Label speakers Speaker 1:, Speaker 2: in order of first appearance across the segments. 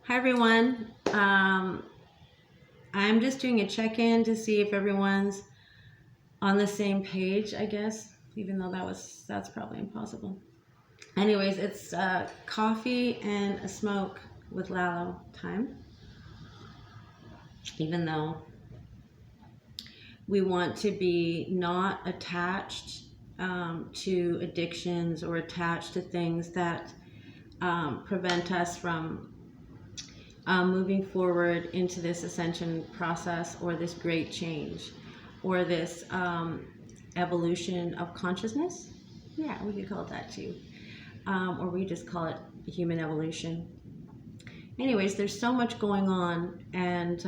Speaker 1: Hi everyone. I'm just doing a check-in to see if everyone's on the same page, I guess, even though that's probably impossible. Anyways, it's coffee and a smoke with Lalo time. Even though we want to be not attached to addictions or attached to things that prevent us from moving forward into this ascension process or this great change or this evolution of consciousness. Yeah, we could call it that too. Or we just call it human evolution. Anyways, there's so much going on, and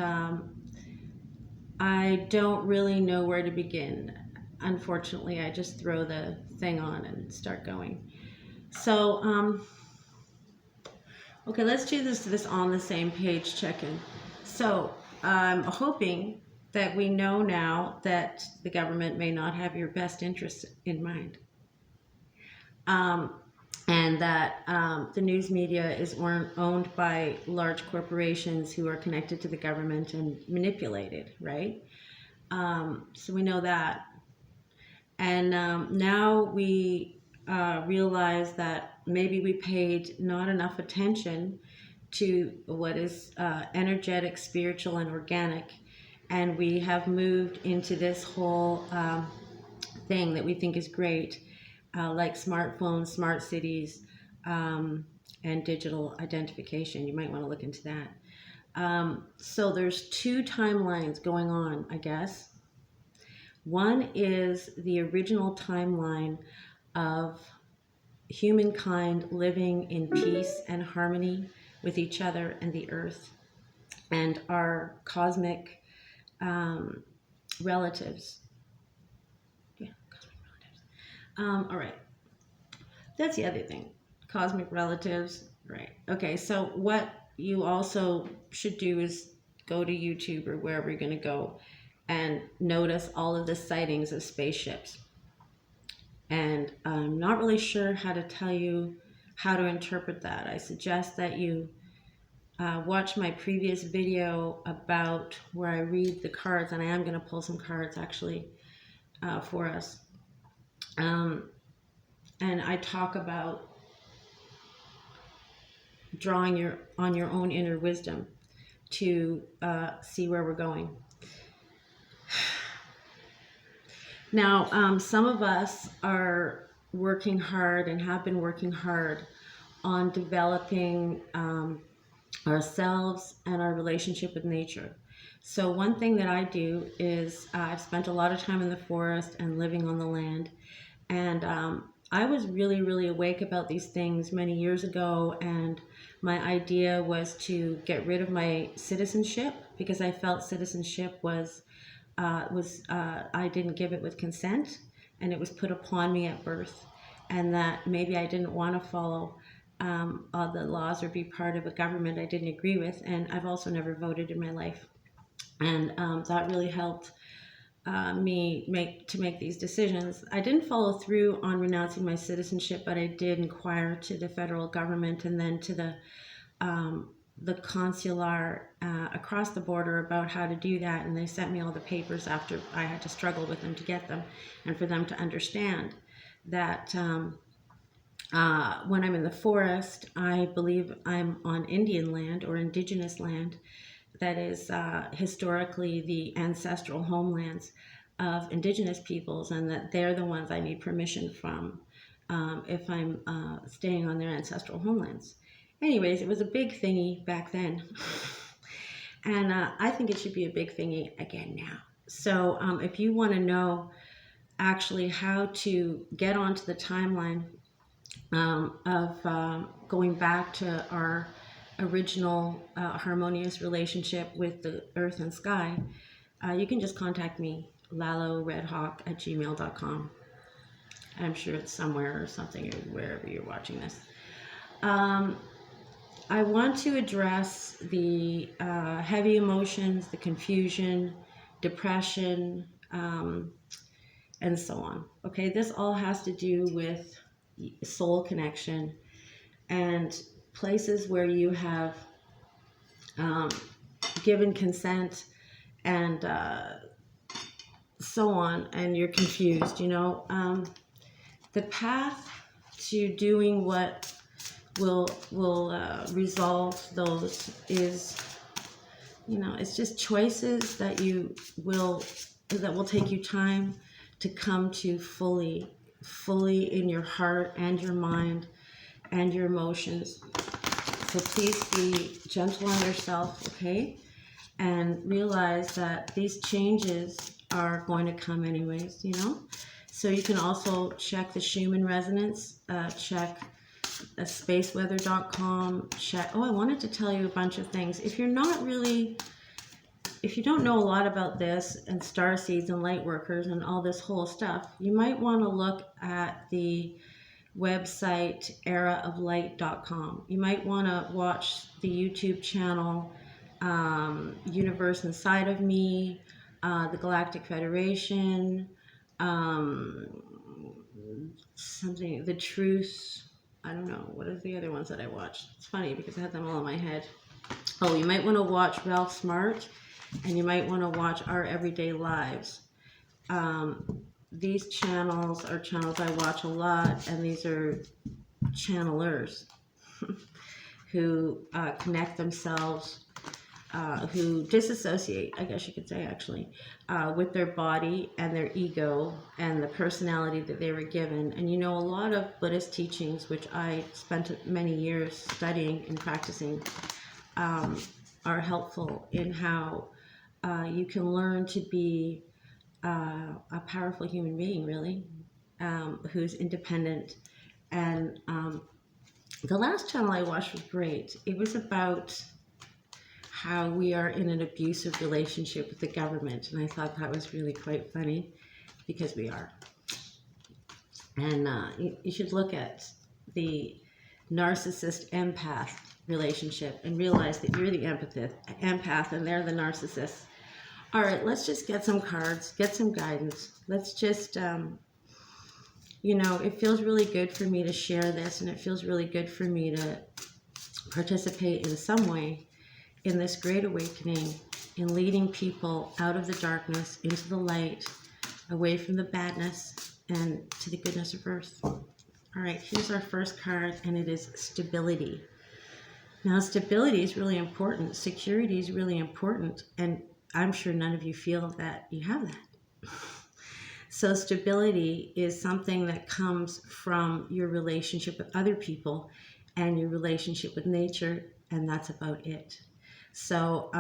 Speaker 1: I don't really know where to begin. Unfortunately, I just throw the thing on and start going. So, okay, let's do this on the same page check-in. So I'm hoping that we know now that the government may not have your best interests in mind. And that the news media is owned by large corporations who are connected to the government and manipulated, right? So we know that. And now we realize that maybe we paid not enough attention to what is energetic, spiritual, and organic. And we have moved into this whole thing that we think is great, like smartphones, smart cities, and digital identification. You might want to look into that. So there's two timelines going on, I guess. One is the original timeline of humankind living in peace and harmony with each other and the earth and our cosmic relatives. Yeah, cosmic relatives. All right. That's the other thing. Cosmic relatives. Right. Okay, so what you also should do is go to YouTube or wherever you're going to go and notice all of the sightings of spaceships. And I'm not really sure how to tell you how to interpret that. I suggest that you watch my previous video about where I read the cards, and I am going to pull some cards actually for us. And I talk about drawing on your own inner wisdom to see where we're going. Now, some of us are working hard and have been working hard on developing ourselves and our relationship with nature. So one thing that I do is I've spent a lot of time in the forest and living on the land, and I was really, really awake about these things many years ago, and my idea was to get rid of my citizenship because I felt citizenship was I didn't give it with consent, and it was put upon me at birth, and that maybe I didn't want to follow all the laws or be part of a government I didn't agree with. And I've also never voted in my life, and that really helped me make these decisions. I didn't follow through on renouncing my citizenship, but I did inquire to the federal government and then to the consular across the border about how to do that, and they sent me all the papers after I had to struggle with them to get them, and for them to understand that when I'm in the forest, I believe I'm on Indian land or indigenous land that is historically the ancestral homelands of indigenous peoples, and that they're the ones I need permission from if I'm staying on their ancestral homelands. Anyways, it was a big thingy back then. And I think it should be a big thingy again now. So if you want to know actually how to get onto the timeline of going back to our original harmonious relationship with the earth and sky, you can just contact me, Laloredhawk@gmail.com. I'm sure it's somewhere or something, or wherever you're watching this. I want to address the heavy emotions, the confusion, depression, and so on. Okay, this all has to do with soul connection and places where you have um, given consent, and so on, and you're confused, the path to doing what will resolve those is, it's just choices that will take you time to come to fully in your heart and your mind and your emotions. So please be gentle on yourself, okay? And realize that these changes are going to come anyways, So you can also check the Schumann resonance, check spaceweather.com, check. Oh, I wanted to tell you a bunch of things. If you don't know a lot about this and star seeds and light workers and all this whole stuff, you might want to look at the website eraoflight.com. You might want to watch the YouTube channel Universe Inside of Me, the Galactic Federation, the Truth. I don't know. What are the other ones that I watched? It's funny because I had them all in my head. Oh, you might want to watch Ralph Smart, and you might want to watch Our Everyday Lives. These channels are channels I watch a lot, and these are channelers who connect themselves, who disassociate, I guess you could say, actually, with their body and their ego and the personality that they were given. And a lot of Buddhist teachings, which I spent many years studying and practicing, are helpful in how you can learn to be a powerful human being, really, who's independent. And the last channel I watched was great. It was about how we are in an abusive relationship with the government, and I thought that was really quite funny, because we are. And you should look at the narcissist empath relationship and realize that you're the empath and they're the narcissist. All right, let's just get some cards, get some guidance. Let's just, it feels really good for me to share this, and it feels really good for me to participate in some way in this great awakening, in leading people out of the darkness into the light, away from the badness, and to the goodness of Earth. All right, here's our first card, and it is stability. Now, stability is really important. Security is really important, and I'm sure none of you feel that you have that. So stability is something that comes from your relationship with other people and your relationship with nature, and that's about it. So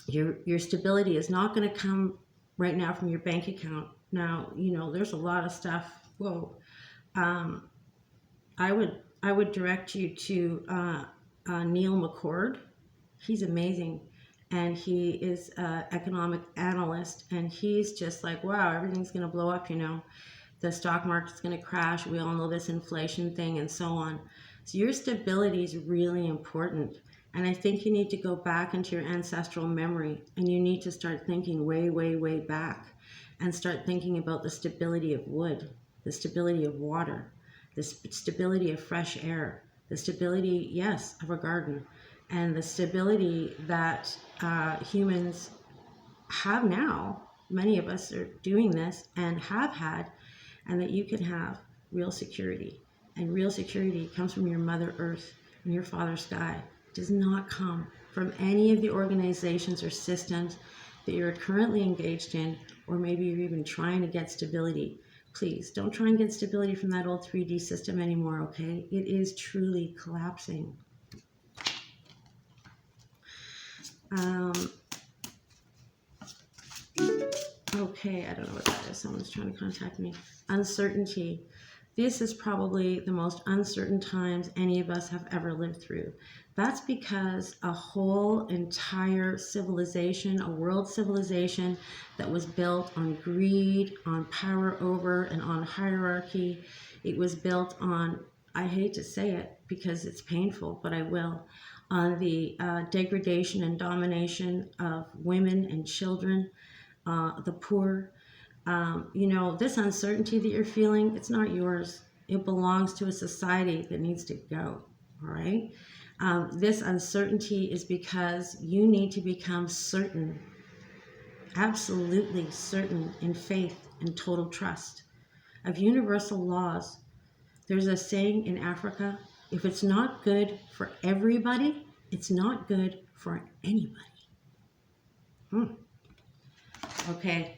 Speaker 1: your stability is not going to come right now from your bank account. Now, there's a lot of stuff. Whoa. I would direct you to Neil McCord. He's amazing. And he is an economic analyst, and he's just like, wow, everything's going to blow up, The stock market's going to crash. We all know this inflation thing and so on. So your stability is really important. And I think you need to go back into your ancestral memory, and you need to start thinking way, way, way back, and start thinking about the stability of wood, the stability of water, the stability of fresh air, the stability, yes, of a garden, and the stability that humans have now. Many of us are doing this and have had, and that you can have real security. And real security comes from your Mother Earth and your Father Sky. It does not come from any of the organizations or systems that you're currently engaged in, or maybe you're even trying to get stability. Please don't try and get stability from that old 3D system anymore, okay? It is truly collapsing. Okay, I don't know what that is. Someone's trying to contact me. Uncertainty. This is probably the most uncertain times any of us have ever lived through. That's because a whole entire civilization, a world civilization that was built on greed, on power over, and on hierarchy. It was built on, I hate to say it because it's painful, but I will, on the degradation and domination of women and children, the poor. This uncertainty that you're feeling, it's not yours. It belongs to a society that needs to go, all right? This uncertainty is because you need to become certain, absolutely certain in faith and total trust of universal laws. There's a saying in Africa, if it's not good for everybody, it's not good for anybody. Okay.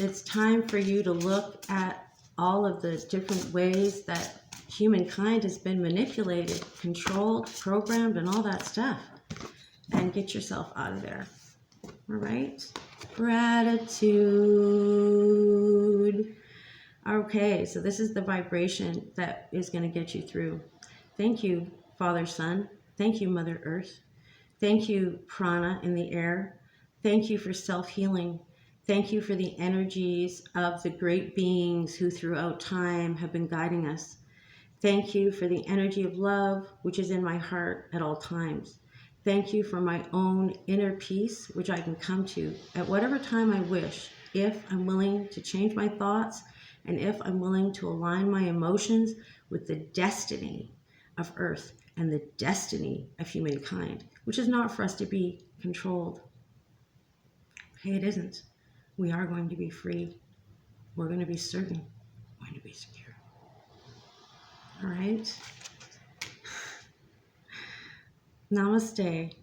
Speaker 1: It's time for you to look at all of the different ways that humankind has been manipulated, controlled, programmed, and all that stuff, and get yourself out of there. All right? Gratitude. Okay, so this is the vibration that is going to get you through. Thank you, Father Sun. Thank you, Mother Earth. Thank you, prana in the air. Thank you for self-healing. Thank you for the energies of the great beings who throughout time have been guiding us. Thank you for the energy of love, which is in my heart at all times. Thank you for my own inner peace, which I can come to at whatever time I wish, if I'm willing to change my thoughts and if I'm willing to align my emotions with the destiny of Earth and the destiny of humankind, which is not for us to be controlled. Okay, it isn't. We are going to be free. We're going to be certain. We're going to be secure. All right. Namaste.